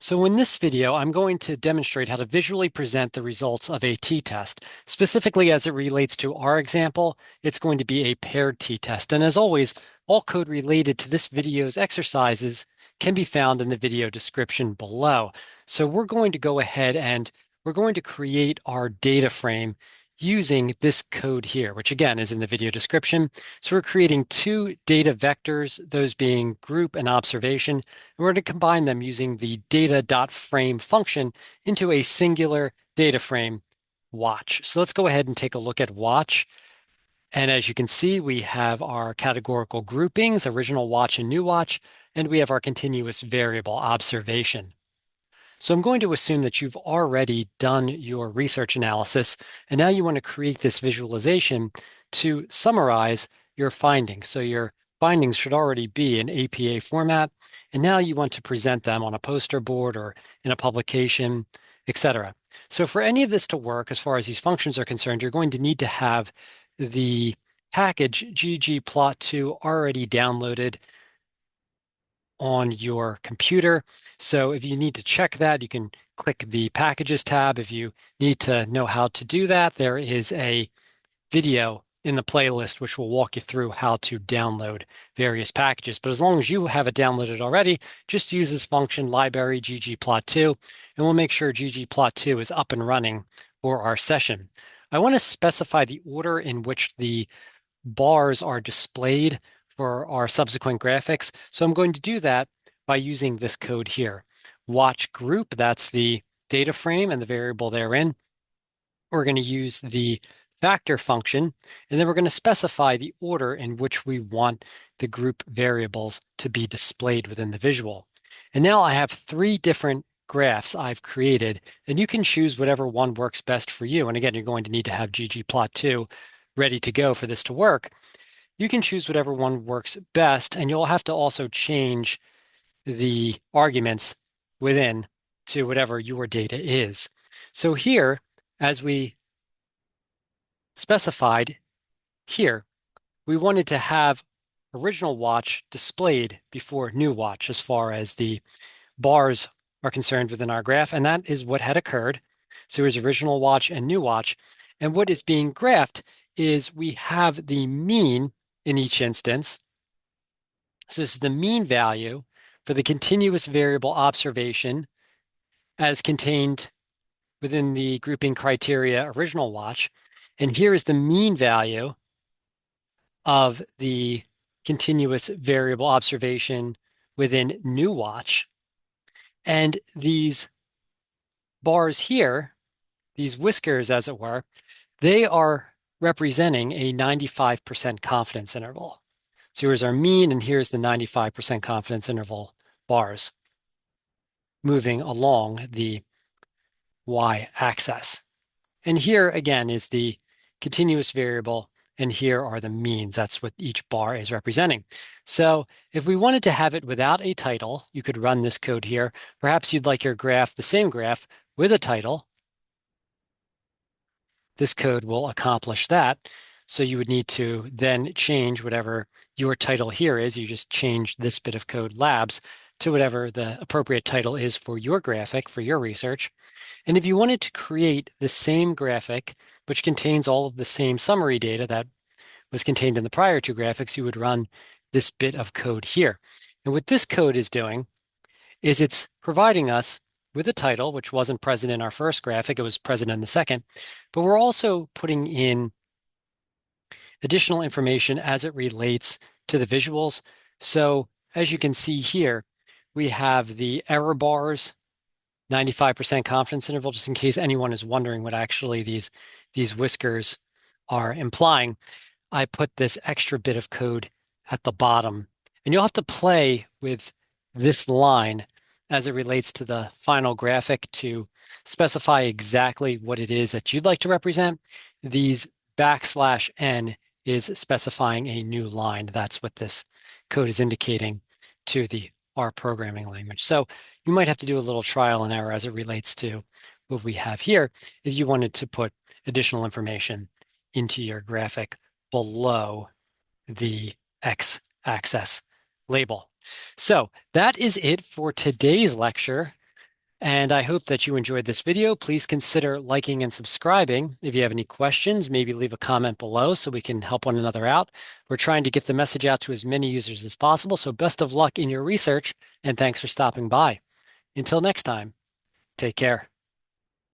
So in this video, I'm going to demonstrate how to visually present the results of a t-test. Specifically as it relates to our example, it's going to be a paired t-test. And as always, all code related to this video's exercises can be found in the video description below. So we're going to go ahead and we're going to create our data frame using this code here, which again is in the video description. So we're creating two data vectors, those being group and observation. And we're going to combine them using the data.frame function into a singular data frame, watch. So let's go ahead and take a look at watch. And as you can see, we have our categorical groupings, original watch and new watch, and we have our continuous variable observation. So I'm going to assume that you've already done your research analysis, and now you want to create this visualization to summarize your findings. So your findings should already be in APA format, and now you want to present them on a poster board or in a publication, etc. So for any of this to work, as far as these functions are concerned, you're going to need to have the package ggplot2 already downloaded on your computer. So if you need to check that, you can click the Packages tab. If you need to know how to do that, there is a video in the playlist which will walk you through how to download various packages. But as long as you have it downloaded already, just use this function library ggplot2, and we'll make sure ggplot2 is up and running for our session. I want to specify the order in which the bars are displayed for our subsequent graphics. So I'm going to do that by using this code here. Watch group, that's the data frame and the variable therein. We're going to use the factor function, and then we're going to specify the order in which we want the group variables to be displayed within the visual. And now I have three different graphs I've created, and you can choose whatever one works best for you. And again, you're going to need to have ggplot2 ready to go for this to work. You can choose whatever one works best, and you'll have to also change the arguments within to whatever your data is. So here, as we specified here, we wanted to have original watch displayed before new watch as far as the bars are concerned within our graph, and that is what had occurred. So here's original watch and new watch. And what is being graphed is we have the mean in each instance. So this is the mean value for the continuous variable observation as contained within the grouping criteria original watch. And here is the mean value of the continuous variable observation within new watch. And these bars here, these whiskers as it were, they are representing a 95% confidence interval. So here's our mean, and here's the 95% confidence interval bars moving along the y-axis. And here again is the continuous variable, and here are the means. That's what each bar is representing. So if we wanted to have it without a title, you could run this code here. Perhaps you'd like your graph, the same graph, with a title. This code will accomplish that. So you would need to then change whatever your title here is. You just change this bit of code labs to whatever the appropriate title is for your graphic, for your research. And if you wanted to create the same graphic, which contains all of the same summary data that was contained in the prior two graphics, you would run this bit of code here. And what this code is doing is it's providing us with a title, which wasn't present in our first graphic, it was present in the second, but we're also putting in additional information as it relates to the visuals. So as you can see here, we have the error bars, 95% confidence interval, just in case anyone is wondering what actually these whiskers are implying. I put this extra bit of code at the bottom, and you'll have to play with this line as it relates to the final graphic to specify exactly what it is that you'd like to represent. These \n is specifying a new line. That's what this code is indicating to the R programming language. So you might have to do a little trial and error as it relates to what we have here if you wanted to put additional information into your graphic below the x-axis label. So that is it for today's lecture. And I hope that you enjoyed this video. Please consider liking and subscribing. If you have any questions, maybe leave a comment below so we can help one another out. We're trying to get the message out to as many users as possible. So best of luck in your research, and thanks for stopping by. Until next time, take care.